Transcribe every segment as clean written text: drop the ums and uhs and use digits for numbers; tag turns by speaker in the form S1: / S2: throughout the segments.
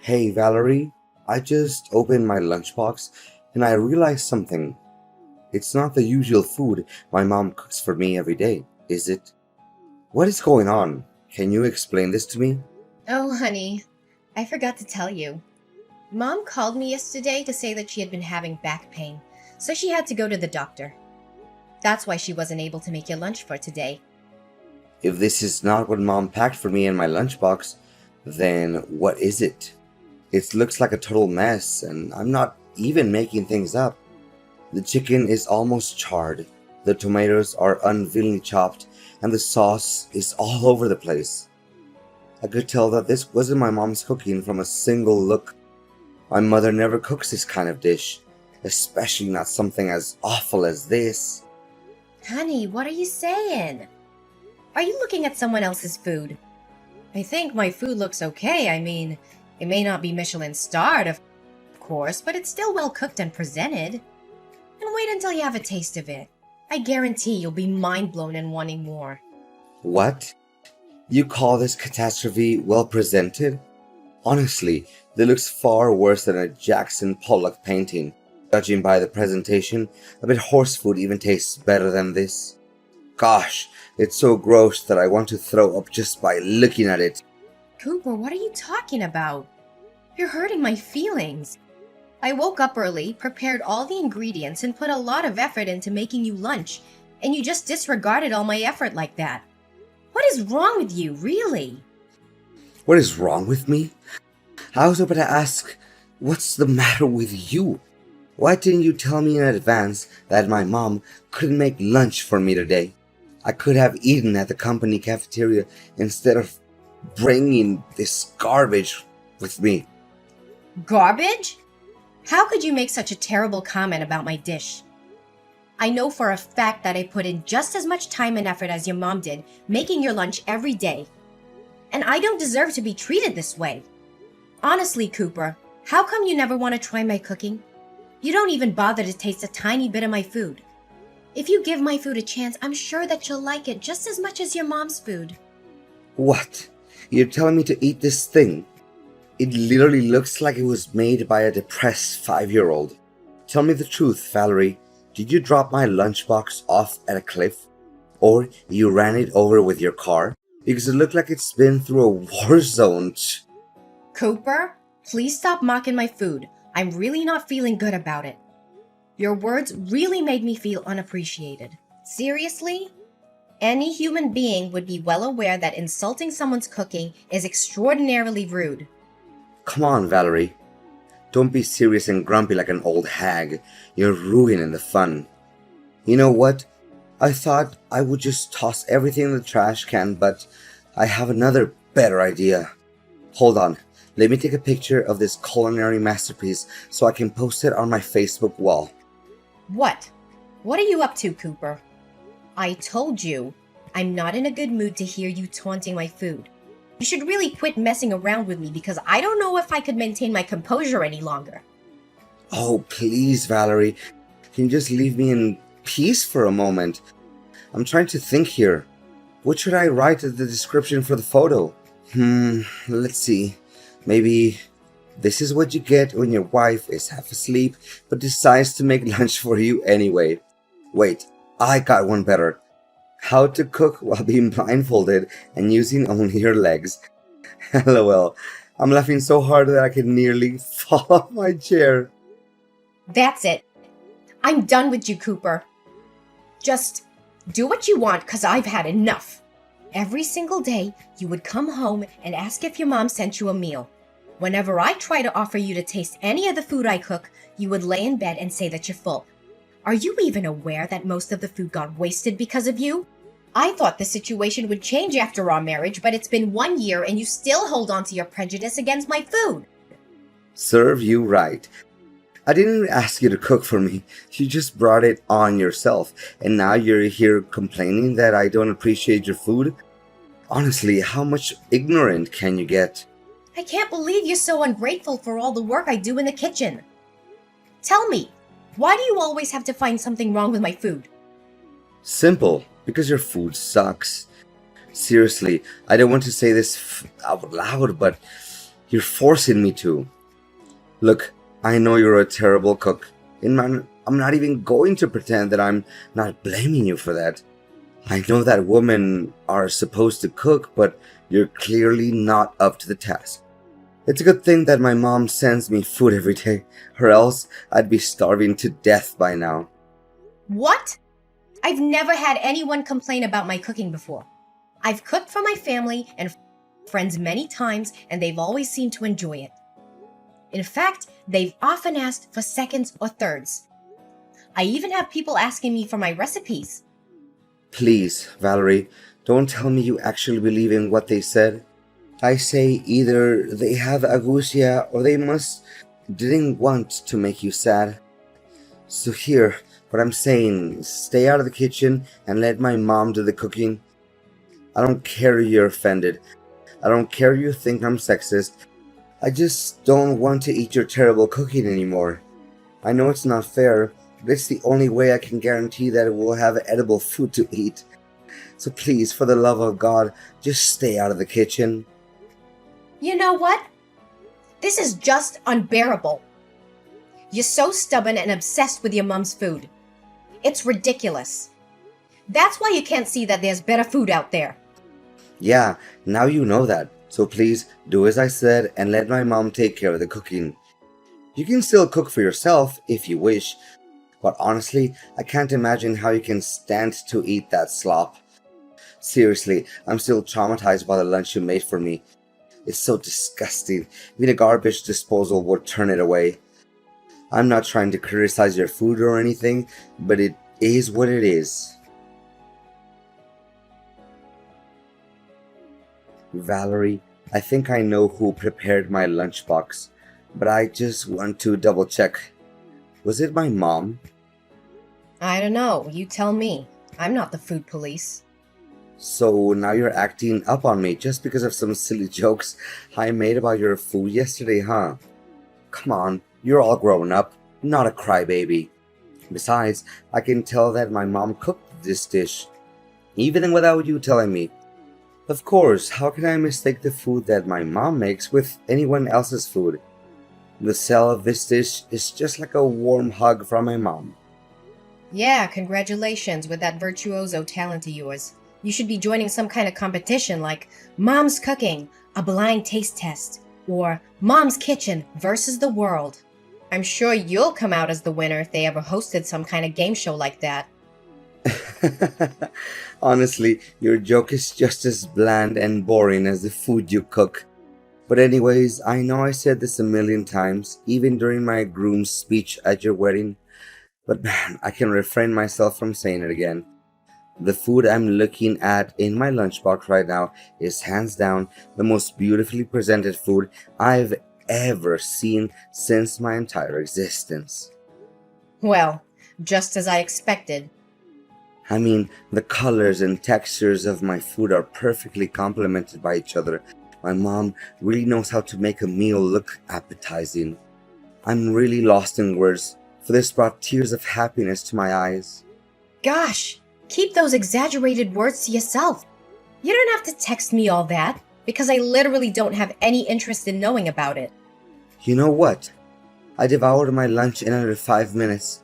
S1: Hey Valerie, I just opened my lunchbox and I realized something. It's not the usual food my mom cooks for me every day, is it? What is going on? Can you explain this to me?
S2: Oh, honey, I forgot to tell you. Mom called me yesterday to say that she had been having back pain, so she had to go to the doctor. That's why she wasn't able to make you lunch for today.
S1: If this is not what mom packed for me in my lunchbox, then what is it? It looks like a total mess and I'm not even making things up. The chicken is almost charred, the tomatoes are unwillingly chopped, and the sauce is all over the place. I could tell that this wasn't my mom's cooking from a single look. My mother never cooks this kind of dish, especially not something as awful as this.
S2: Honey, what are you saying? Are you looking at someone else's food? I think my food looks okay. I mean, it may not be Michelin starred, of course, but it's still well cooked and presented. And wait until you have a taste of it. I guarantee you'll be mind blown and wanting more.
S1: What? You call this catastrophe well presented? Honestly, this looks far worse than a Jackson Pollock painting. Judging by the presentation, I bet horse food even tastes better than this. Gosh, it's so gross that I want to throw up just by looking at it.
S2: Cooper, what are you talking about? You're hurting my feelings. I woke up early, prepared all the ingredients, and put a lot of effort into making you lunch, and you just disregarded all my effort like that. What is wrong with you, really?
S1: What is wrong with me? I was about to ask, what's the matter with you? Why didn't you tell me in advance that my mom couldn't make lunch for me today? I could have eaten at the company cafeteria instead of bringing this garbage with me.
S2: Garbage? How could you make such a terrible comment about my dish? I know for a fact that I put in just as much time and effort as your mom did, making your lunch every day. And I don't deserve to be treated this way. Honestly, Cooper, how come you never want to try my cooking? You don't even bother to taste a tiny bit of my food. If you give my food a chance, I'm sure that you'll like it just as much as your mom's food.
S1: What? You're telling me to eat this thing? It literally looks like it was made by a depressed 5-year-old. Tell me the truth, Valerie. Did you drop my lunchbox off at a cliff? Or you ran it over with your car? Because it looked like it's been through a war zone.
S2: Cooper, please stop mocking my food. I'm really not feeling good about it. Your words really made me feel unappreciated. Seriously? Any human being would be well aware that insulting someone's cooking is extraordinarily rude.
S1: Come on, Valerie. Don't be serious and grumpy like an old hag. You're ruining the fun. You know what? I thought I would just toss everything in the trash can, but I have another better idea. Hold on. Let me take a picture of this culinary masterpiece so I can post it on my Facebook wall.
S2: What? What are you up to, Cooper? I told you, I'm not in a good mood to hear you taunting my food. You should really quit messing around with me because I don't know if I could maintain my composure any longer.
S1: Oh, please, Valerie. Can you just leave me in peace for a moment? I'm trying to think here. What should I write as the description for the photo? Let's see. Maybe this is what you get when your wife is half asleep but decides to make lunch for you anyway. Wait, I got one better. How to cook while being blindfolded and using only your legs. LOL. I'm laughing so hard that I can nearly fall off my chair.
S2: That's it. I'm done with you, Cooper. Just do what you want because I've had enough. Every single day, you would come home and ask if your mom sent you a meal. Whenever I try to offer you to taste any of the food I cook, you would lay in bed and say that you're full. Are you even aware that most of the food got wasted because of you? I thought the situation would change after our marriage, but it's been 1 year and you still hold on to your prejudice against my food.
S1: Serve you right. I didn't ask you to cook for me. You just brought it on yourself. And now you're here complaining that I don't appreciate your food? Honestly, how much ignorant can you get?
S2: I can't believe you're so ungrateful for all the work I do in the kitchen. Tell me, why do you always have to find something wrong with my food?
S1: Simple. Because your food sucks. Seriously, I don't want to say this out loud, but You're forcing me to. Look, I know you're a terrible cook, and I'm not even going to pretend that I'm not blaming you for that. I know that women are supposed to cook, but you're clearly not up to the task. It's a good thing that my mom sends me food every day, or else I'd be starving to death by now.
S2: What? I've never had anyone complain about my cooking before. I've cooked for my family and friends many times, and they've always seemed to enjoy it. In fact, they've often asked for seconds or thirds. I even have people asking me for my recipes.
S1: Please, Valerie, don't tell me you actually believe in what they said. I say either they have agousia or they didn't want to make you sad. So here, what I'm saying, stay out of the kitchen and let my mom do the cooking. I don't care you're offended. I don't care you think I'm sexist. I just don't want to eat your terrible cooking anymore. I know it's not fair, but it's the only way I can guarantee that we'll have edible food to eat. So please, for the love of God, just stay out of the kitchen.
S2: You know what? This is just unbearable. You're so stubborn and obsessed with your mom's food. It's ridiculous. That's why you can't see that there's better food out there.
S1: Yeah, now you know that. So please, do as I said and let my mom take care of the cooking. You can still cook for yourself if you wish, but honestly, I can't imagine how you can stand to eat that slop. Seriously, I'm still traumatized by the lunch you made for me. It's so disgusting. Even a garbage disposal would turn it away. I'm not trying to criticize your food or anything, but it is what it is. Valerie, I think I know who prepared my lunchbox, but I just want to double check. Was it my mom?
S2: I don't know. You tell me. I'm not the food police.
S1: So now you're acting up on me just because of some silly jokes I made about your food yesterday, huh? Come on, you're all grown up, not a crybaby. Besides, I can tell that my mom cooked this dish, even without you telling me. Of course, how can I mistake the food that my mom makes with anyone else's food? The smell of this dish is just like a warm hug from my mom.
S2: Yeah, congratulations with that virtuoso talent of yours. You should be joining some kind of competition like Mom's Cooking, a blind taste test, or Mom's Kitchen versus the World. I'm sure you'll come out as the winner if they ever hosted some kind of game show like that.
S1: Honestly, your joke is just as bland and boring as the food you cook. But anyways, I know I said this a million times, even during my groom's speech at your wedding, but man, I can refrain myself from saying it again. The food I'm looking at in my lunchbox right now is hands down the most beautifully presented food I've ever seen since my entire existence.
S2: Well, just as I expected.
S1: I mean, the colors and textures of my food are perfectly complemented by each other. My mom really knows how to make a meal look appetizing. I'm really lost in words, for this brought tears of happiness to my eyes.
S2: Gosh, keep those exaggerated words to yourself. You don't have to text me all that, because I literally don't have any interest in knowing about it.
S1: You know what? I devoured my lunch in under 5 minutes.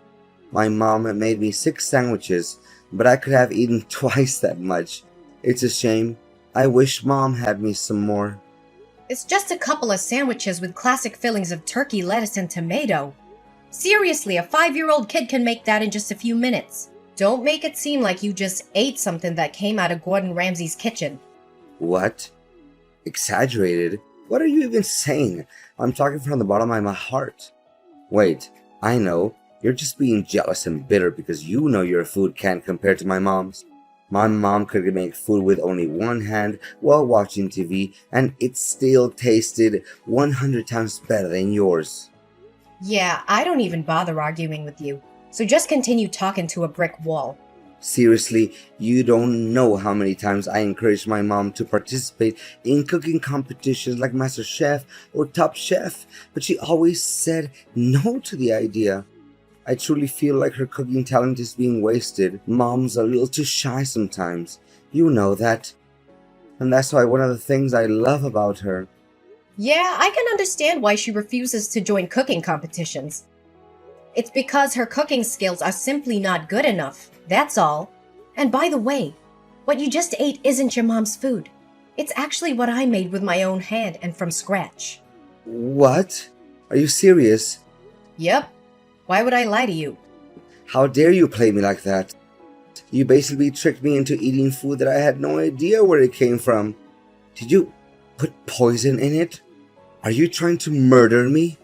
S1: My mom made me 6 sandwiches, but I could have eaten twice that much. It's a shame. I wish Mom had me some more.
S2: It's just a couple of sandwiches with classic fillings of turkey, lettuce, and tomato. Seriously, a 5-year-old kid can make that in just a few minutes. Don't make it seem like you just ate something that came out of Gordon Ramsay's kitchen.
S1: What? Exaggerated? What are you even saying? I'm talking from the bottom of my heart. Wait, I know. You're just being jealous and bitter because you know your food can't compare to my mom's. My mom could make food with only one hand while watching TV, and it still tasted 100 times better than yours.
S2: Yeah, I don't even bother arguing with you. So just continue talking to a brick wall.
S1: Seriously, you don't know how many times I encouraged my mom to participate in cooking competitions like MasterChef or Top Chef, but she always said no to the idea. I truly feel like her cooking talent is being wasted. Mom's a little too shy sometimes. You know that. And that's why one of the things I love about her.
S2: Yeah, I can understand why she refuses to join cooking competitions. It's because her cooking skills are simply not good enough. That's all. And by the way, what you just ate isn't your mom's food. It's actually what I made with my own hand and from scratch.
S1: What? Are you serious?
S2: Yep. Why would I lie to you?
S1: How dare you play me like that? You basically tricked me into eating food that I had no idea where it came from. Did you put poison in it? Are you trying to murder me?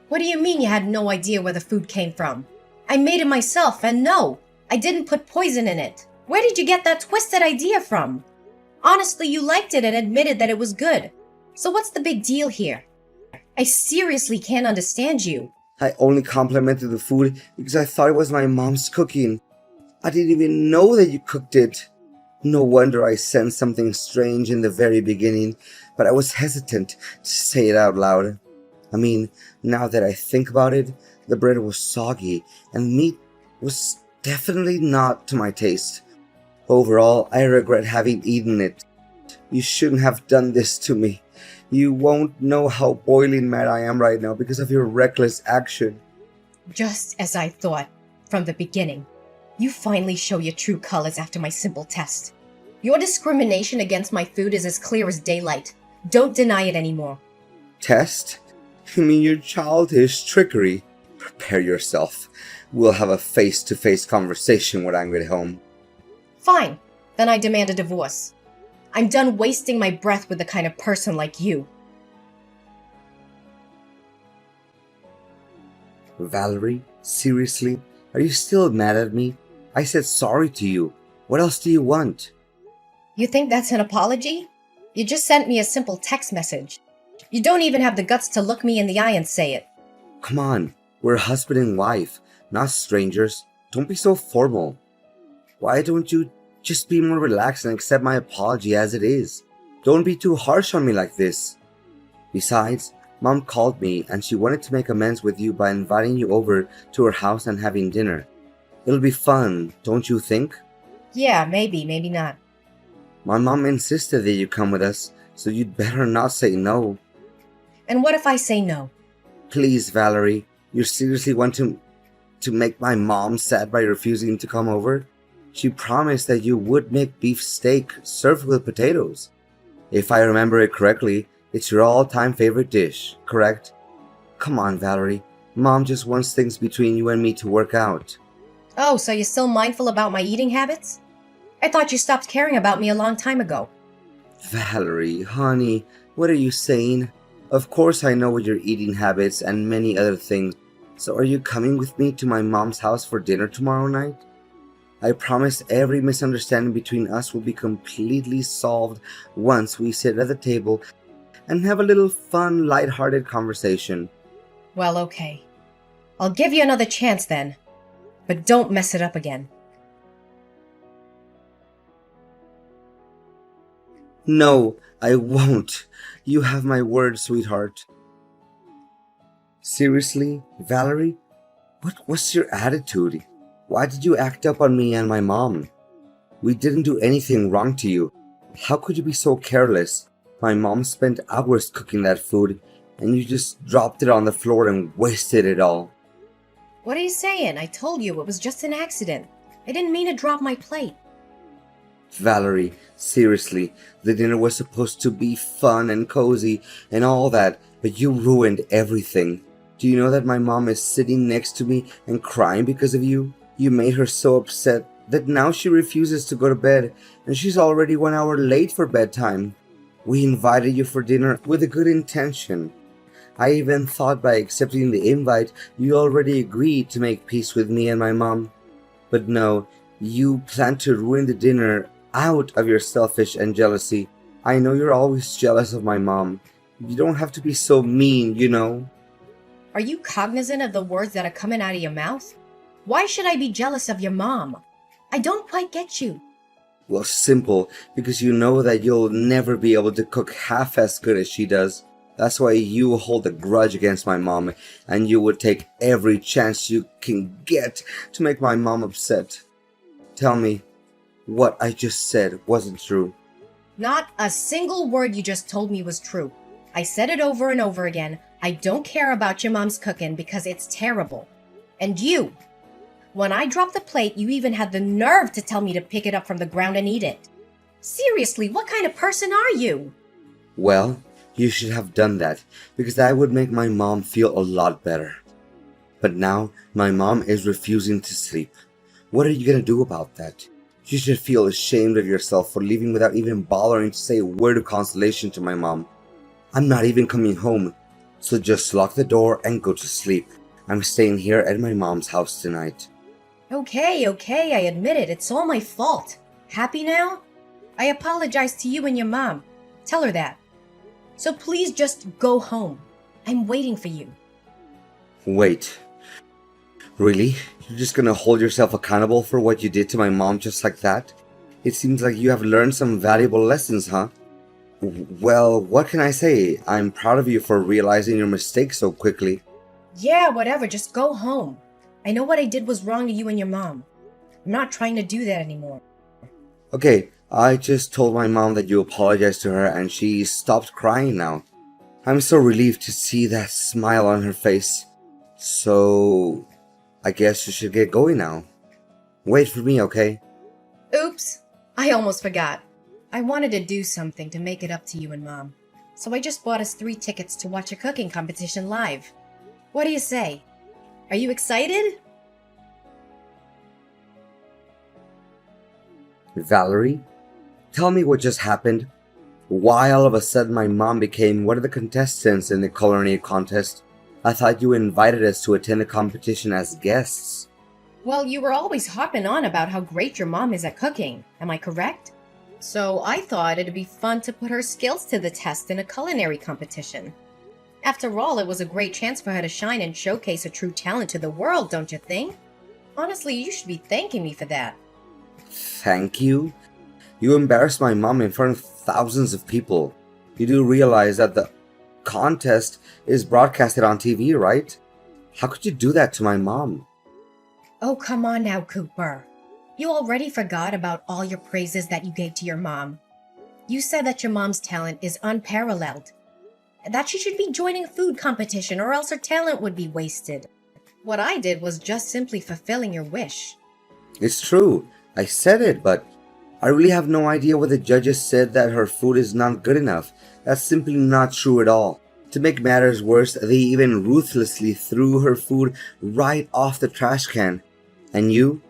S2: What do you mean you had no idea where the food came from? I made it myself, and no, I didn't put poison in it. Where did you get that twisted idea from? Honestly, you liked it and admitted that it was good. So what's the big deal here? I seriously can't understand you.
S1: I only complimented the food because I thought it was my mom's cooking. I didn't even know that you cooked it. No wonder I sensed something strange in the very beginning, but I was hesitant to say it out loud. I mean, now that I think about it, the bread was soggy and meat was definitely not to my taste. Overall, I regret having eaten it. You shouldn't have done this to me. You won't know how boiling mad I am right now because of your reckless action.
S2: Just as I thought from the beginning. You finally show your true colors after my simple test. Your discrimination against my food is as clear as daylight. Don't deny it anymore.
S1: Test? You mean your childish trickery? Prepare yourself. We'll have a face-to-face conversation when I get home.
S2: Fine, then I demand a divorce. I'm done wasting my breath with the kind of person like you.
S1: Valerie, seriously? Are you still mad at me? I said sorry to you. What else do you want?
S2: You think that's an apology? You just sent me a simple text message. You don't even have the guts to look me in the eye and say it.
S1: Come on, we're husband and wife, not strangers. Don't be so formal. Why don't you just be more relaxed and accept my apology as it is? Don't be too harsh on me like this. Besides, Mom called me and she wanted to make amends with you by inviting you over to her house and having dinner. It'll be fun, don't you think?
S2: Yeah, maybe, maybe not.
S1: My mom insisted that you come with us, so you'd better not say no.
S2: And what if I say no?
S1: Please, Valerie, you seriously want to make my mom sad by refusing to come over? She promised that you would make beef steak served with potatoes. If I remember it correctly, it's your all-time favorite dish, correct? Come on, Valerie. Mom just wants things between you and me to work out.
S2: Oh, so you're still mindful about my eating habits? I thought you stopped caring about me a long time ago.
S1: Valerie, honey, what are you saying? Of course I know your eating habits and many other things. So are you coming with me to my mom's house for dinner tomorrow night? I promise every misunderstanding between us will be completely solved once we sit at the table and have a little fun, light-hearted conversation.
S2: Well, okay. I'll give you another chance then. But don't mess it up again.
S1: No, I won't. You have my word, sweetheart. Seriously, Valerie? What was your attitude? Why did you act up on me and my mom? We didn't do anything wrong to you. How could you be so careless? My mom spent hours cooking that food, and you just dropped it on the floor and wasted it all.
S2: What are you saying? I told you it was just an accident. I didn't mean to drop my plate.
S1: Valerie, seriously, the dinner was supposed to be fun and cozy and all that, but you ruined everything. Do you know that my mom is sitting next to me and crying because of you? You made her so upset that now she refuses to go to bed, and she's already 1 hour late for bedtime. We invited you for dinner with a good intention. I even thought by accepting the invite, you already agreed to make peace with me and my mom. But no, you plan to ruin the dinner out of your selfish and jealousy. I know you're always jealous of my mom. You don't have to be so mean, you know.
S2: Are you cognizant of the words that are coming out of your mouth? Why should I be jealous of your mom? I don't quite get you.
S1: Well, simple, because you know that you'll never be able to cook half as good as she does. That's why you hold a grudge against my mom, and you would take every chance you can get to make my mom upset. Tell me, what I just said wasn't true.
S2: Not a single word you just told me was true. I said it over and over again. I don't care about your mom's cooking because it's terrible. And you, when I dropped the plate, you even had the nerve to tell me to pick it up from the ground and eat it. Seriously, what kind of person are you?
S1: Well, you should have done that because that would make my mom feel a lot better. But now my mom is refusing to sleep. What are you gonna do about that? You should feel ashamed of yourself for leaving without even bothering to say a word of consolation to my mom. I'm not even coming home, so just lock the door and go to sleep. I'm staying here at my mom's house tonight.
S2: Okay, I admit it. It's all my fault. Happy now? I apologize to you and your mom. Tell her that. So please just go home. I'm waiting for you.
S1: Wait. Really? You're just gonna hold yourself accountable for what you did to my mom just like that? It seems like you have learned some valuable lessons, huh? Well, what can I say? I'm proud of you for realizing your mistake so quickly.
S2: Yeah, whatever. Just go home. I know what I did was wrong to you and your mom. I'm not trying to do that anymore.
S1: Okay, I just told my mom that you apologized to her and she stopped crying now. I'm so relieved to see that smile on her face. So, I guess you should get going now. Wait for me, okay?
S2: Oops. I almost forgot. I wanted to do something to make it up to you and Mom. So I just bought us 3 tickets to watch a cooking competition live. What do you say? Are you excited?
S1: Valerie, tell me what just happened. Why all of a sudden my mom became one of the contestants in the culinary contest? I thought you invited us to attend the competition as guests.
S2: Well, you were always hopping on about how great your mom is at cooking. Am I correct? So I thought it'd be fun to put her skills to the test in a culinary competition. After all, it was a great chance for her to shine and showcase her true talent to the world, don't you think? Honestly, you should be thanking me for that.
S1: Thank you? You embarrassed my mom in front of thousands of people. You do realize that the contest is broadcasted on TV, right? How could you do that to my mom?
S2: Oh, come on now, Cooper. You already forgot about all your praises that you gave to your mom. You said that your mom's talent is unparalleled, and that she should be joining a food competition or else her talent would be wasted. What I did was just simply fulfilling your wish.
S1: It's true. I said it, but I really have no idea what the judges said that her food is not good enough. That's simply not true at all. To make matters worse, they even ruthlessly threw her food right off the trash can. And you?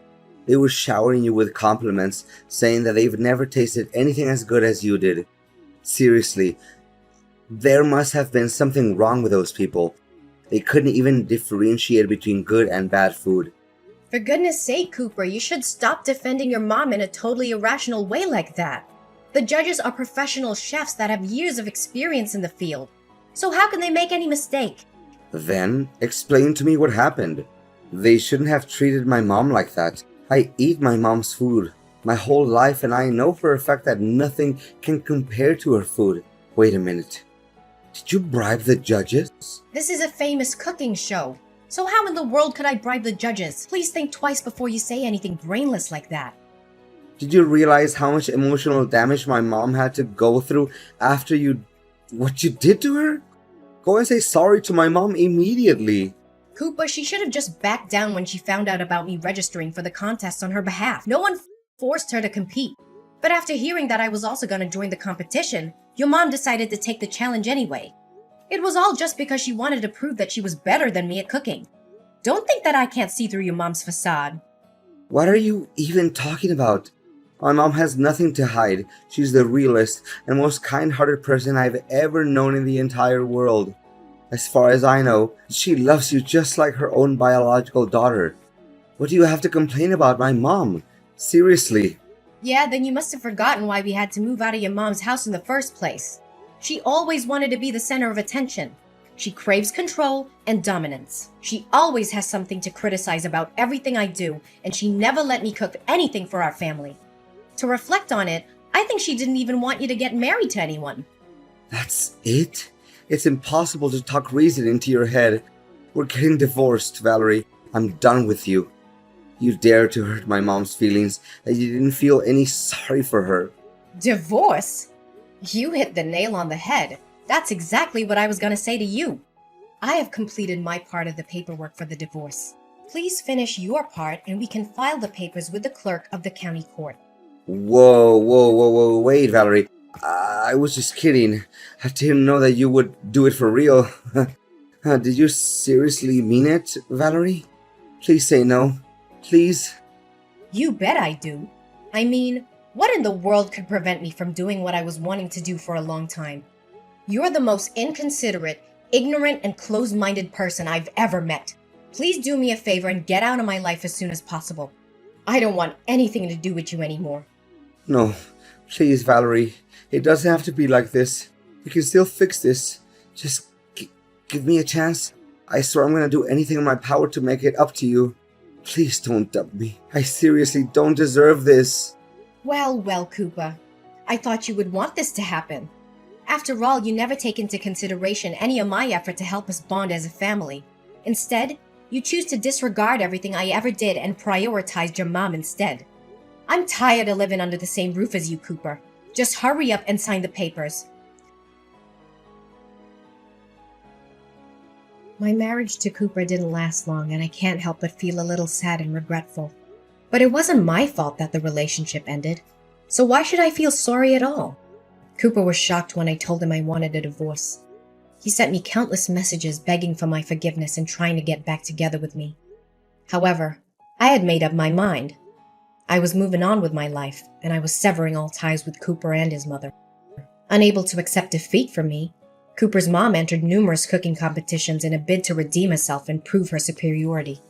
S1: They were showering you with compliments, saying that they've never tasted anything as good as you did. Seriously, there must have been something wrong with those people. They couldn't even differentiate between good and bad food.
S2: For goodness sake, Cooper, you should stop defending your mom in a totally irrational way like that. The judges are professional chefs that have years of experience in the field. So how can they make any mistake?
S1: Then, explain to me what happened. They shouldn't have treated my mom like that. I eat my mom's food my whole life and I know for a fact that nothing can compare to her food. Wait a minute. Did you bribe the judges?
S2: This is a famous cooking show. So how in the world could I bribe the judges? Please think twice before you say anything brainless like that.
S1: Did you realize how much emotional damage my mom had to go through after what you did to her? Go and say sorry to my mom immediately.
S2: Cooper, she should have just backed down when she found out about me registering for the contest on her behalf. No one forced her to compete. But after hearing that I was also going to join the competition, your mom decided to take the challenge anyway. It was all just because she wanted to prove that she was better than me at cooking. Don't think that I can't see through your mom's facade.
S1: What are you even talking about? My mom has nothing to hide. She's the realest and most kind-hearted person I've ever known in the entire world. As far as I know, she loves you just like her own biological daughter. What do you have to complain about my mom? Seriously.
S2: Yeah, then you must have forgotten why we had to move out of your mom's house in the first place. She always wanted to be the center of attention. She craves control and dominance. She always has something to criticize about everything I do, and she never let me cook anything for our family. To reflect on it, I think she didn't even want you to get married to anyone.
S1: That's it? It's impossible to talk reason into your head. We're getting divorced, Valerie. I'm done with you. You dared to hurt my mom's feelings, and you didn't feel any sorry for her.
S2: Divorce? You hit the nail on the head. That's exactly what I was going to say to you. I have completed my part of the paperwork for the divorce. Please finish your part and we can file the papers with the clerk of the county court.
S1: Whoa, wait, Valerie. I was just kidding. I didn't know that you would do it for real. Did you seriously mean it, Valerie? Please say no. Please?
S2: You bet I do. I mean, what in the world could prevent me from doing what I was wanting to do for a long time? You're the most inconsiderate, ignorant, and closed-minded person I've ever met. Please do me a favor and get out of my life as soon as possible. I don't want anything to do with you anymore.
S1: No. Please, Valerie. It doesn't have to be like this. We can still fix this. Just give me a chance. I swear I'm gonna do anything in my power to make it up to you. Please don't dump me. I seriously don't deserve this.
S2: Well, Cooper. I thought you would want this to happen. After all, you never take into consideration any of my effort to help us bond as a family. Instead, you choose to disregard everything I ever did and prioritized your mom instead. I'm tired of living under the same roof as you, Cooper. Just hurry up and sign the papers. My marriage to Cooper didn't last long, and I can't help but feel a little sad and regretful. But it wasn't my fault that the relationship ended, so why should I feel sorry at all? Cooper was shocked when I told him I wanted a divorce. He sent me countless messages begging for my forgiveness and trying to get back together with me. However, I had made up my mind. I was moving on with my life, and I was severing all ties with Cooper and his mother. Unable to accept defeat from me, Cooper's mom entered numerous cooking competitions in a bid to redeem herself and prove her superiority.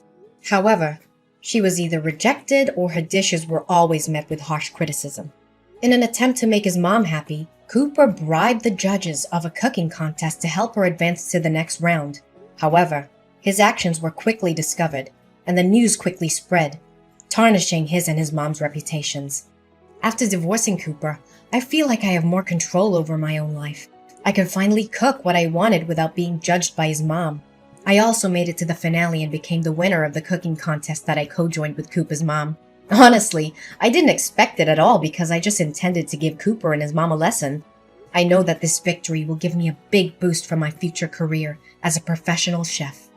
S2: However, she was either rejected or her dishes were always met with harsh criticism. In an attempt to make his mom happy, Cooper bribed the judges of a cooking contest to help her advance to the next round. However, his actions were quickly discovered, and the news quickly spread, tarnishing his and his mom's reputations. After divorcing Cooper, I feel like I have more control over my own life. I can finally cook what I wanted without being judged by his mom. I also made it to the finale and became the winner of the cooking contest that I co-joined with Cooper's mom. Honestly, I didn't expect it at all because I just intended to give Cooper and his mom a lesson. I know that this victory will give me a big boost for my future career as a professional chef.